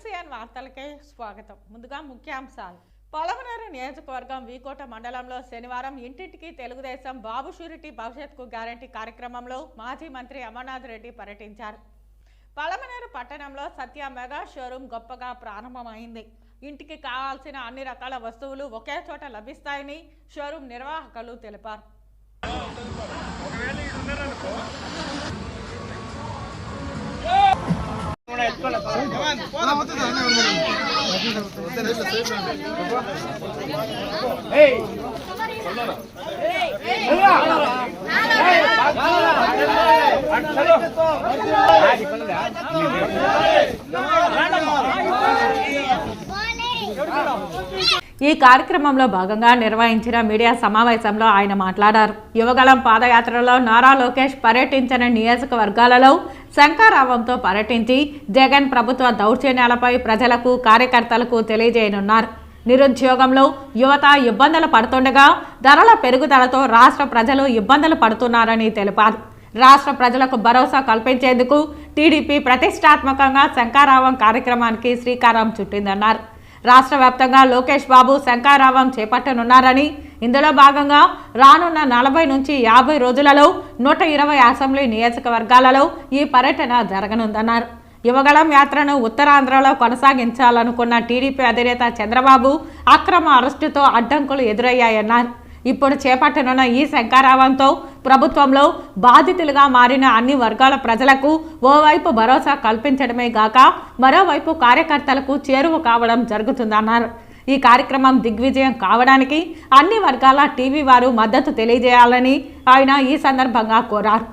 MCN వార్తలకే స్వాగతం. ముందుగా ముఖ్యాంశాలు. పొలమనేరు నియోజకవర్గం వీకోట మండలంలో శనివారం ఇంటింటికి తెలుగుదేశం బాబు షూరిటీ భవిష్యత్కు గ్యారంటీ కార్యక్రమంలో మాజీ మంత్రి అమర్నాథ్ రెడ్డి పర్యటించారు. పొలమనేరు పట్టణంలో సత్య మెగా షోరూం గొప్పగా ప్రారంభమైంది. ఇంటికి కావాల్సిన అన్ని రకాల వస్తువులు ఒకే చోట లభిస్తాయని షోరూం నిర్వాహకులు తెలిపారు. ఈ కార్యక్రమంలో భాగంగా నిర్వహించిన మీడియా సమావేశంలో ఆయన మాట్లాడారు. యువగళం పాదయాత్రలో నారా లోకేష్ పర్యటించిన నియోజకవర్గాలలో శంఖారావంతో పర్యటించి జగన్ ప్రభుత్వ దౌర్జన్యాలపై ప్రజలకు కార్యకర్తలకు తెలియజేయనున్నారు. నిరుద్యోగంలో యువత ఇబ్బందులు పడుతుండగా ధరల పెరుగుదలతో రాష్ట్ర ప్రజలు ఇబ్బందులు పడుతున్నారని తెలిపారు. రాష్ట్ర ప్రజలకు భరోసా కల్పించేందుకు టీడీపీ ప్రతిష్టాత్మకంగా శంఖారావం కార్యక్రమానికి శ్రీకారం చుట్టిందన్నారు. రాష్ట్ర వ్యాప్తంగా లోకేష్ బాబు శంఖారావం చేపట్టనున్నారని, ఇందులో భాగంగా రానున్న 40 నుంచి 50 రోజులలో 120 అసెంబ్లీ నియోజకవర్గాలలో ఈ పర్యటన జరగనుందన్నారు. యువగళం యాత్రను ఉత్తరాంధ్రలో కొనసాగించాలనుకున్న టీడీపీ అధినేత చంద్రబాబు అక్రమ అరెస్టుతో అడ్డంకులు ఎదురయ్యాయన్నారు. ఇప్పుడు చేపట్టనున్న ఈ శంఖారావంతో ప్రభుత్వంలో బాధితులుగా మారిన అన్ని వర్గాల ప్రజలకు ఓవైపు భరోసా కల్పించడమే గాక మరోవైపు కార్యకర్తలకు చేరువ కావడం జరుగుతుందన్నారు. ఈ కార్యక్రమం దిగ్విజయం కావడానికి అన్ని వర్గాల టీవీ వారు మద్దతు తెలియజేయాలని ఆయన ఈ సందర్భంగా కోరారు.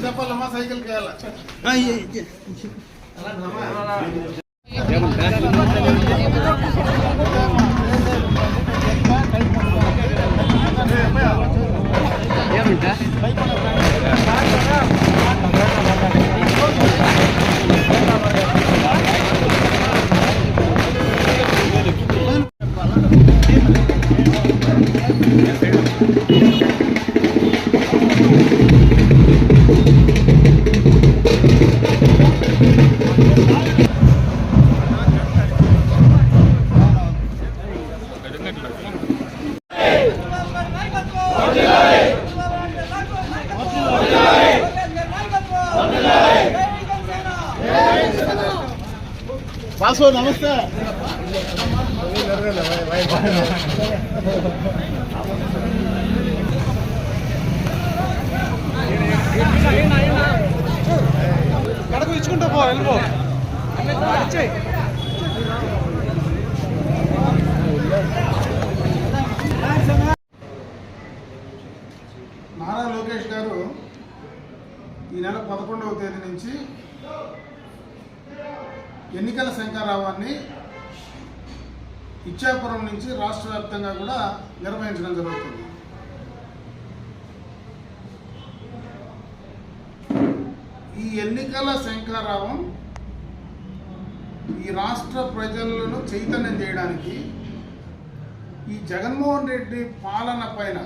చెప్పాలమ్మా సైకిల్ బాసు నమస్తే. కడకు ఇచ్చుకుంటా పో వెళ్ళిపో. నారా లోకేష్ గారు ఈ నెల 11వ తేదీ నుంచి ఎన్నికల శంఖారావాన్ని ఇచ్చాపురం నుంచి రాష్ట్ర వ్యాప్తంగా కూడా నిర్వహించడం జరుగుతుంది. ఈ ఎన్నికల శంఖారావం ఈ రాష్ట్ర ప్రజలను చైతన్యం చేయడానికి, ఈ జగన్మోహన్ రెడ్డి పాలన పైన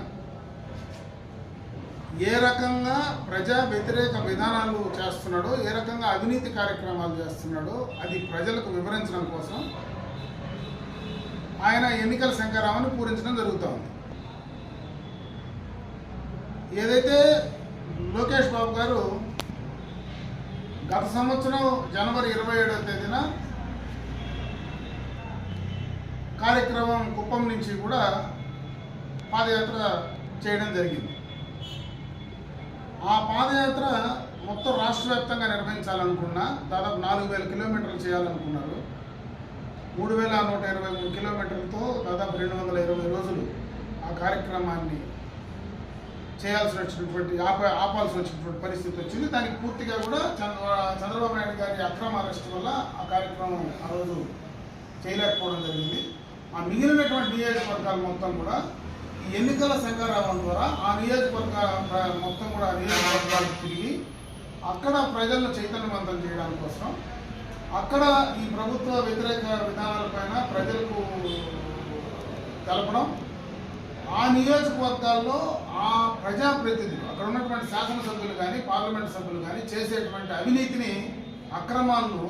ఏ రకంగా ప్రజా వ్యతిరేక విధానాలు చేస్తున్నాడో, ఏ రకంగా అవినీతి కార్యక్రమాలు చేస్తున్నాడో అది ప్రజలకు వివరించడం కోసం ఆయన ఎన్నికల శంఖారావాన్ని పూరించడం జరుగుతూ ఉంది. ఏదైతే లోకేష్ బాబు గారు గత సంవత్సరం జనవరి 27వ తేదీన కార్యక్రమం కుప్పం నుంచి కూడా పాదయాత్ర చేయడం జరిగింది. ఆ పాదయాత్ర మొత్తం రాష్ట్ర వ్యాప్తంగా నిర్వహించాలనుకున్నా దాదాపు 4000 కిలోమీటర్లు చేయాలనుకున్నారు. 3123 కిలోమీటర్లతో దాదాపు 220 రోజులు ఆ కార్యక్రమాన్ని ఆపాల్సి వచ్చినటువంటి పరిస్థితి వచ్చింది. దానికి పూర్తిగా కూడా చంద్రబాబు నాయుడు గారి అక్రమ అరెస్ట్ వల్ల ఆ కార్యక్రమం ఆ రోజు చేయలేకపోవడం జరిగింది. ఆ మిగిలినటువంటి నియోజకవర్గాలు మొత్తం కూడా ఈ ఎన్నికల శంకరావం ద్వారా ఆ నియోజకవర్గాలు మొత్తం కూడా నియోజకవర్గాలకు తిరిగి అక్కడ ప్రజలను చైతన్యవంతం చేయడానికి కోసం అక్కడ ఈ ప్రభుత్వ వ్యతిరేక విధానాలపైన ప్రజలకు తెలపడం, ఆ నియోజకవర్గాల్లో ఆ ప్రజాప్రతినిధులు అక్కడ ఉన్నటువంటి శాసనసభ్యులు కానీ పార్లమెంట్ సభ్యులు కానీ చేసేటువంటి అవినీతిని అక్రమాలను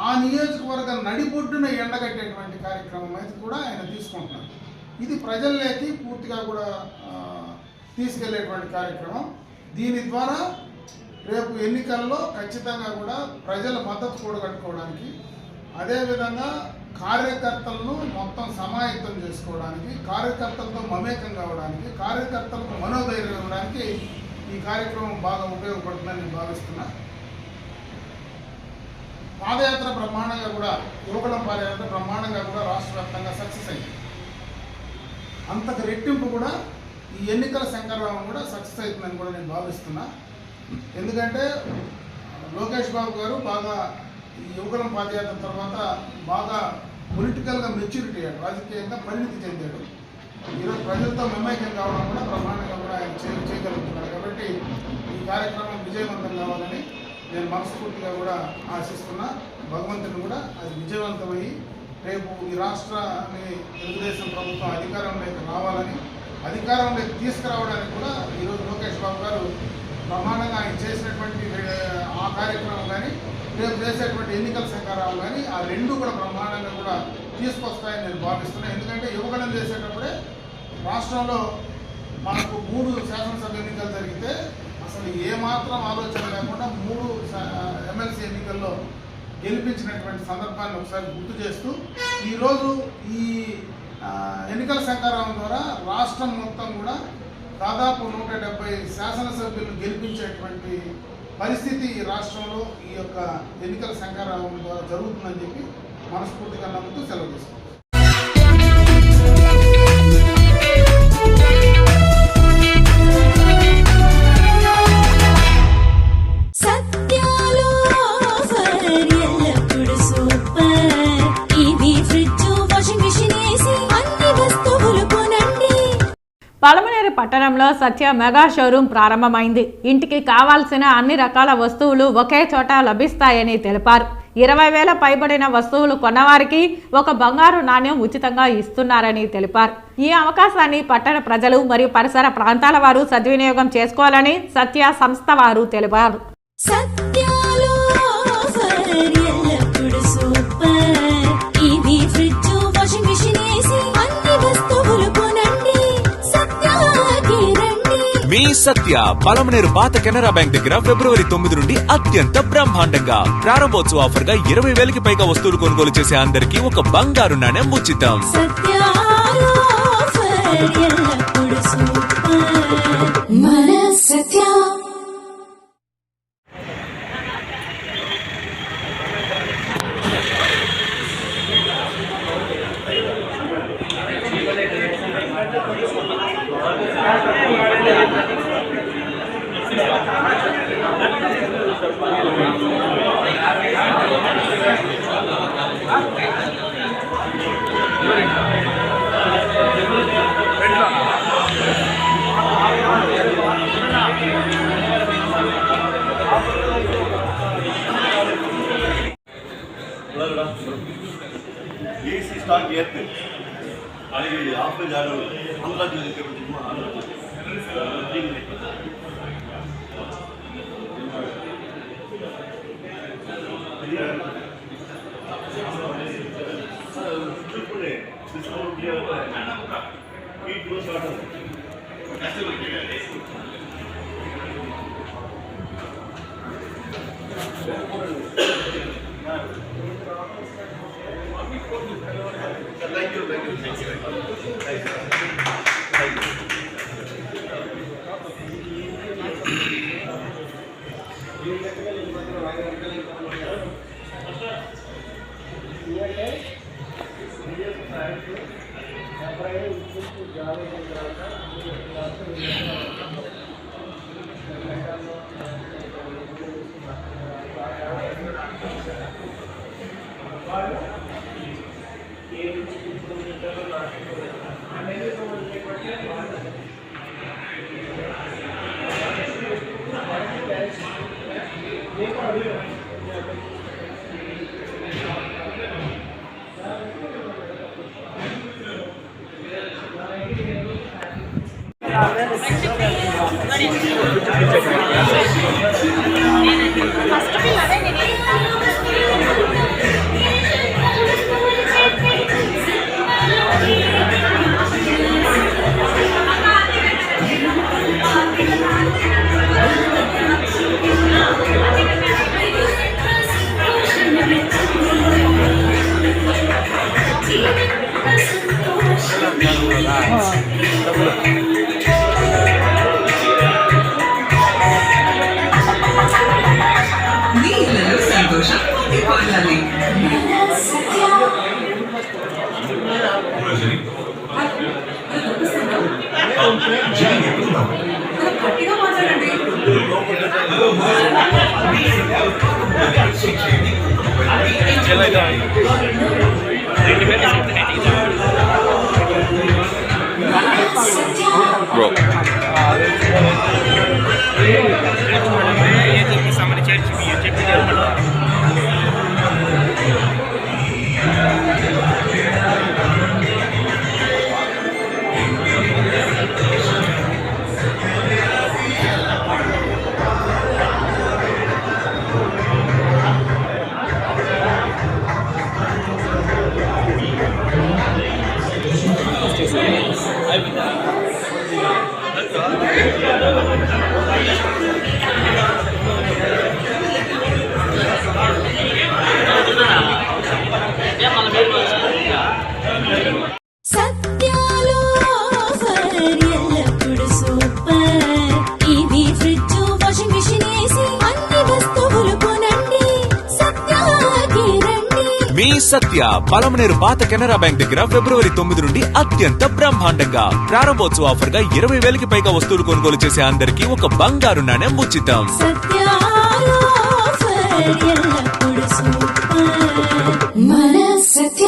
ఆ నియోజకవర్గ నడిబొడ్డున ఎండగట్టేటువంటి కార్యక్రమం అయితే కూడా ఆయన తీసుకుంటున్నారు. ఇది ప్రజల్లోకి పూర్తిగా కూడా తీసుకెళ్లేటువంటి కార్యక్రమం. దీని ద్వారా రేపు ఎన్నికల్లో ఖచ్చితంగా కూడా ప్రజల మద్దతు కూడగట్టుకోవడానికి, అదేవిధంగా కార్యకర్తలను మొత్తం సమాయత్తం చేసుకోవడానికి, కార్యకర్తలతో మమేకం కావడానికి, కార్యకర్తలకు మనోధైర్యం ఇవ్వడానికి ఈ కార్యక్రమం బాగా ఉపయోగపడుతుందని నేను భావిస్తున్నా. పాదయాత్ర బ్రహ్మాండంగా కూడా, యువకులం పాదయాత్ర బ్రహ్మాండంగా కూడా రాష్ట్ర వ్యాప్తంగా సక్సెస్ అయింది. అంతకు రెట్టింపు కూడా ఈ ఎన్నికల శంకరావం కూడా సక్సెస్ అవుతుందని కూడా నేను భావిస్తున్నా. ఎందుకంటే లోకేష్ బాబు గారు బాగా ఈ యువకులం పాదయాత్ర తర్వాత బాగా పొలిటికల్గా మెచ్యూరిటీ అయ్యాడు, రాజకీయంగా పరిణితి చెందాడు. ఈరోజు ప్రజలతో మమైక్యం కావడం కూడా బ్రహ్మాండంగా కూడా ఆయన చేయగలుగుతున్నాడు. కాబట్టి ఈ కార్యక్రమం విజయవంతం కావాలని నేను మనస్ఫూర్తిగా కూడా ఆశిస్తున్నా. భగవంతుని కూడా అది విజయవంతమయ్యి రేపు ఈ రాష్ట్రాన్ని తెలుగుదేశం ప్రభుత్వం అధికారంలోకి రావాలని, అధికారంలోకి తీసుకురావడానికి కూడా ఈరోజు లోకేష్ బాబు గారు బ్రహ్మాండంగా ఆయన చేసినటువంటి ఆ కార్యక్రమం కానీ రేపు చేసేటువంటి ఎన్నికల శంకరావం కానీ ఆ రెండు కూడా బ్రహ్మాండంగా కూడా తీసుకొస్తాయని నేను భావిస్తున్నాను. ఎందుకంటే యువగణం చేసేటప్పుడే రాష్ట్రంలో మనకు 3 శాసనసభ ఎన్నికలు జరిగితే అసలు ఏమాత్రం ఆలోచన లేకుండా 3 ఎమ్మెల్సీ ఎన్నికల్లో గెలిపించినటువంటి సందర్భాన్ని ఒకసారి గుర్తు చేస్తూ ఈరోజు ఈ ఎన్నికల శంకరావం ద్వారా రాష్ట్రం మొత్తం కూడా దాదాపు 170 శాసనసభ్యులు గెలిపించేటువంటి పరిస్థితి ఈ రాష్ట్రంలో ఈ యొక్క ఎన్నికల శంకరావం ద్వారా జరుగుతుందని చెప్పి మనస్ఫూర్తిగా నమ్ముతూ సెలవు తీసుకుంటాం. పలమనేరు పట్టణంలో సత్య మెగా షోరూం ప్రారంభమైంది. ఇంటికి కావాల్సిన అన్ని రకాల వస్తువులు ఒకే చోట లభిస్తాయని తెలిపారు. 20,000 పైబడిన వస్తువులు కొన్నవారికి ఒక బంగారు నాణ్యం ఉచితంగా ఇస్తున్నారని తెలిపారు. ఈ అవకాశాన్ని పట్టణ ప్రజలు మరియు పరిసర ప్రాంతాల వారు సద్వినియోగం చేసుకోవాలని సత్య సంస్థ వారు తెలిపారు. మీ సత్య పలమనేరు పాత కెనరా బ్యాంక్ దగ్గర ఫిబ్రవరి 9 నుండి అత్యంత బ్రహ్మాండంగా ప్రారంభోత్సవ ఆఫర్ గా 20,000కి పైగా వస్తువులు కొనుగోలు చేసే అందరికీ ఒక బంగారు నాణెం ఉచితం. ఏసీ స్టాక్ ఏర్తే అది ఆఫర్ జాడు అంతా నీళ్ళలో సంతోషం పొందాలి. గట్టిగా మాట్లాడండి. Bro. సత్యాలు ఆఫర్ ఎల్లప్పుడు సూపర్. ఇది ఫ్రిడ్జ్, వాషింగ్ మిషన్, ఏసీ అన్ని వస్తువులు కొనండి, సత్యాకి రండి. మీ సత్య పలమనేరు పాత కెనరా బ్యాంక్ దగ్గర ఫిబ్రవరి 9 నుండి అత్యంత బ్రహ్మాండంగా ప్రారంభోత్సవ ఆఫర్ గా 20,000కి పైగా వస్తువులు కొనుగోలు చేసే అందరికీ ఒక బంగారు నాణెం ఉచితం. సత్యాలు ఆఫర్ ఎల్లప్పుడు సూపర్. మన సత్య.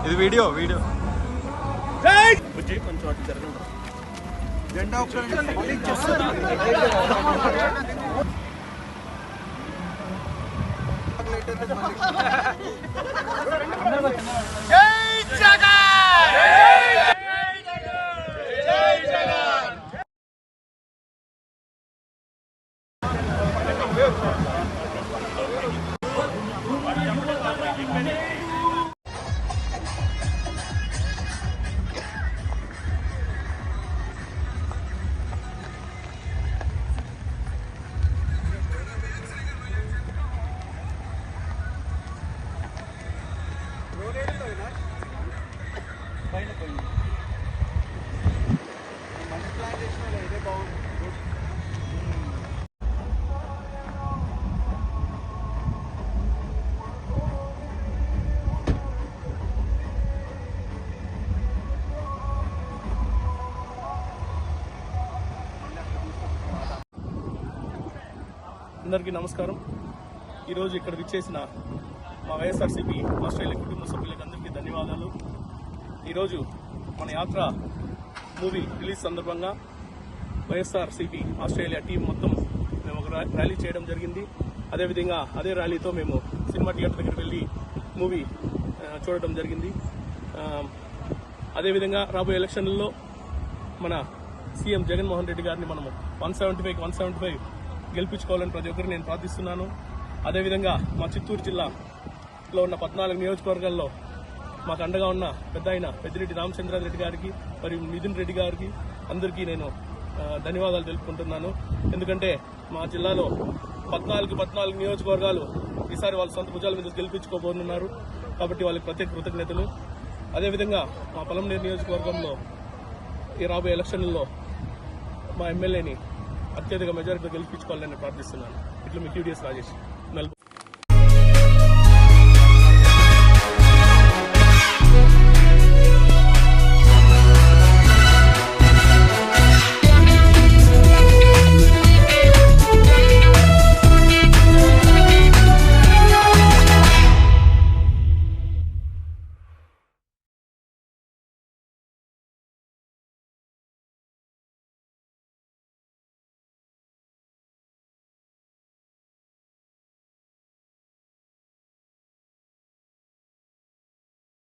ఇది వీడియో అందరికీ నమస్కారం. ఈరోజు ఇక్కడ విచ్చేసిన మా వైఎస్ఆర్సీపీ ఆస్ట్రేలియా కుటుంబ సభ్యులకు అందరికీ ధన్యవాదాలు. ఈరోజు మన యాత్ర మూవీ రిలీజ్ సందర్భంగా వైఎస్ఆర్సీపీ ఆస్ట్రేలియా టీం మొత్తం మేము ఒక ర్యాలీ చేయడం జరిగింది. అదేవిధంగా అదే ర్యాలీతో మేము సినిమా థియేటర్ దగ్గరికి వెళ్ళి మూవీ చూడటం జరిగింది. అదేవిధంగా రాబోయే ఎలక్షన్లలో మన సీఎం జగన్మోహన్ రెడ్డి గారిని మనము 175 గెలిపించుకోవాలని ప్రతి ఒక్కరిని నేను ప్రార్థిస్తున్నాను. అదేవిధంగా మా చిత్తూరు జిల్లాలో ఉన్న 14 నియోజకవర్గాల్లో మాకు అండగా ఉన్న పెద్ద ఆయన పెద్దిరెడ్డి రామచంద్రారెడ్డి గారికి మరియు మిథున్ రెడ్డి గారికి అందరికీ నేను ధన్యవాదాలు తెలుపుకుంటున్నాను. ఎందుకంటే మా జిల్లాలో 14 నియోజకవర్గాలు ఈసారి వాళ్ళ సొంత భుజాల మీద గెలిపించుకోబోతున్నారు. కాబట్టి వాళ్ళకి ప్రత్యేక కృతజ్ఞతలు. అదేవిధంగా మా పలమనేరు నియోజకవర్గంలో ఈ రాబోయే ఎలక్షన్లలో మా ఎమ్మెల్యేని అత్యధిక మెజారిటీతో గెలిపించుకోవాలని ప్రార్థిస్తున్నాను. ఇట్లా మీ QDS రాజేష్.